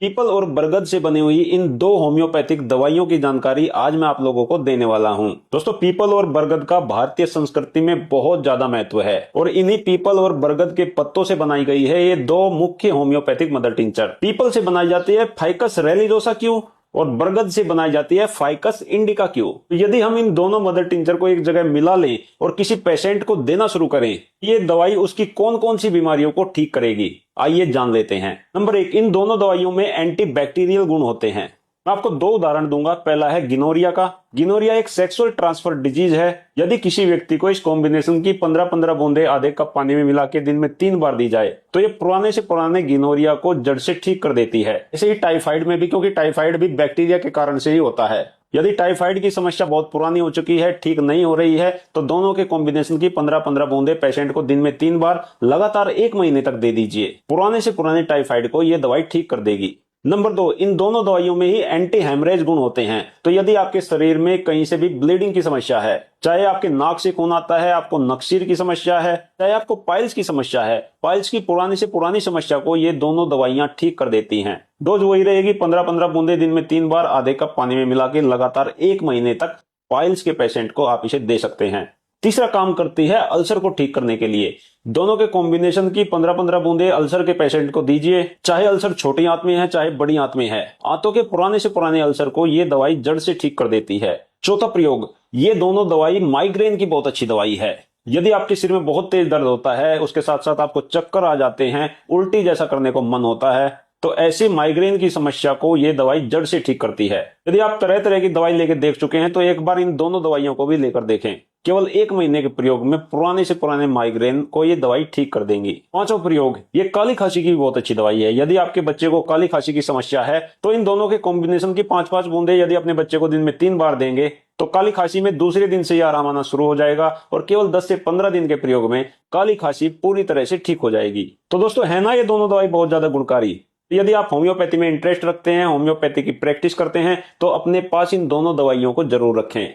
People और बरगद से बनी हुई इन दो होम्योपैथिक दवाइयों की जानकारी आज मैं आप लोगों को देने वाला हूं। दोस्तों, पीपल और बरगद का भारतीय संस्कृति में बहुत ज्यादा महत्व है और इन्हीं पीपल और बरगद के पत्तों से बनाई गई है ये दो मुख्य होम्योपैथिक मदर टिंचर। पीपल से बनाई जाती है फाइकस रेलिरोसा क्यू और बरगद से बनाई जाती है फाइकस इंडिका क्यू। यदि हम इन दोनों मदर टिंचर को एक जगह मिला लें और किसी पेशेंट को देना शुरू करें, ये दवाई उसकी कौन कौन सी बीमारियों को ठीक करेगी, आइए जान लेते हैं। नंबर 1, इन दोनों दवाइयों में एंटीबैक्टीरियल गुण होते हैं। मैं आपको दो उदाहरण दूंगा। पहला है गिनोरिया का। गिनोरिया एक सेक्सुअल ट्रांसफर डिजीज है। यदि किसी व्यक्ति को इस कॉम्बिनेशन की 15-15 बूंदे आधे कप पानी में मिला के दिन में 3 बार दी जाए तो ये पुराने से पुराने गिनोरिया को जड़ से ठीक कर देती है। ऐसे ही टाइफाइड में भी, क्योंकि टाइफाइड भी बैक्टीरिया के कारण से ही होता है। यदि टाइफाइड की समस्या बहुत पुरानी हो चुकी है, ठीक नहीं हो रही है, तो दोनों के कॉम्बिनेशन की 15-15 बूंदे पेशेंट को दिन में 3 बार लगातार 1 महीने तक दे दीजिए। पुराने से पुराने टाइफाइड को यह दवाई ठीक कर देगी। नंबर 2, इन दोनों दवाइयों में ही एंटी हेमरेज गुण होते हैं। तो यदि आपके शरीर में कहीं से भी ब्लीडिंग की समस्या है, चाहे आपके नाक से खून आता है, आपको नक्सीर की समस्या है, चाहे आपको पाइल्स की समस्या है, पाइल्स की पुरानी से पुरानी समस्या को ये दोनों दवाइयां ठीक कर देती हैं। डोज वही रहेगी, 15-15 बूंदे दिन में 3 बार आधे कप पानी में मिला के लगातार 1 महीने तक पाइल्स के पेशेंट को आप इसे दे सकते हैं। तीसरा काम करती है अल्सर को ठीक करने के लिए। दोनों के कॉम्बिनेशन की 15-15 बूंदे अल्सर के पेशेंट को दीजिए, चाहे अल्सर छोटी आंत में है चाहे बड़ी आंत में है। आंतों के पुराने से पुराने अल्सर को ये दवाई जड़ से ठीक कर देती है। चौथा प्रयोग, ये दोनों दवाई माइग्रेन की बहुत अच्छी दवाई है। यदि आपके सिर में बहुत तेज दर्द होता है, उसके साथ साथ आपको चक्कर आ जाते हैं, उल्टी जैसा करने को मन होता है, तो ऐसी माइग्रेन की समस्या को ये दवाई जड़ से ठीक करती है। यदि आप तरह तरह की दवाई लेकर देख चुके हैं तो एक बार इन दोनों दवाइयों को भी लेकर देखें। केवल 1 महीने के प्रयोग में पुराने से पुराने माइग्रेन को ये दवाई ठीक कर देंगी। पांचवा प्रयोग, ये काली खांसी की बहुत अच्छी दवाई है। यदि आपके बच्चे को काली खांसी की समस्या है तो इन दोनों के कॉम्बिनेशन की 5-5 बूंदे यदि अपने बच्चे को दिन में 3 बार देंगे तो काली खांसी में दूसरे दिन से ही आराम आना शुरू हो जाएगा और केवल 10 से 15 दिन के प्रयोग में काली खांसी पूरी तरह से ठीक हो जाएगी। तो दोस्तों, है ना ये दोनों दवाई बहुत ज्यादा गुणकारी। यदि आप होम्योपैथी में इंटरेस्ट रखते हैं, होम्योपैथी की प्रैक्टिस करते हैं, तो अपने पास इन दोनों दवाइयों को जरूर रखें।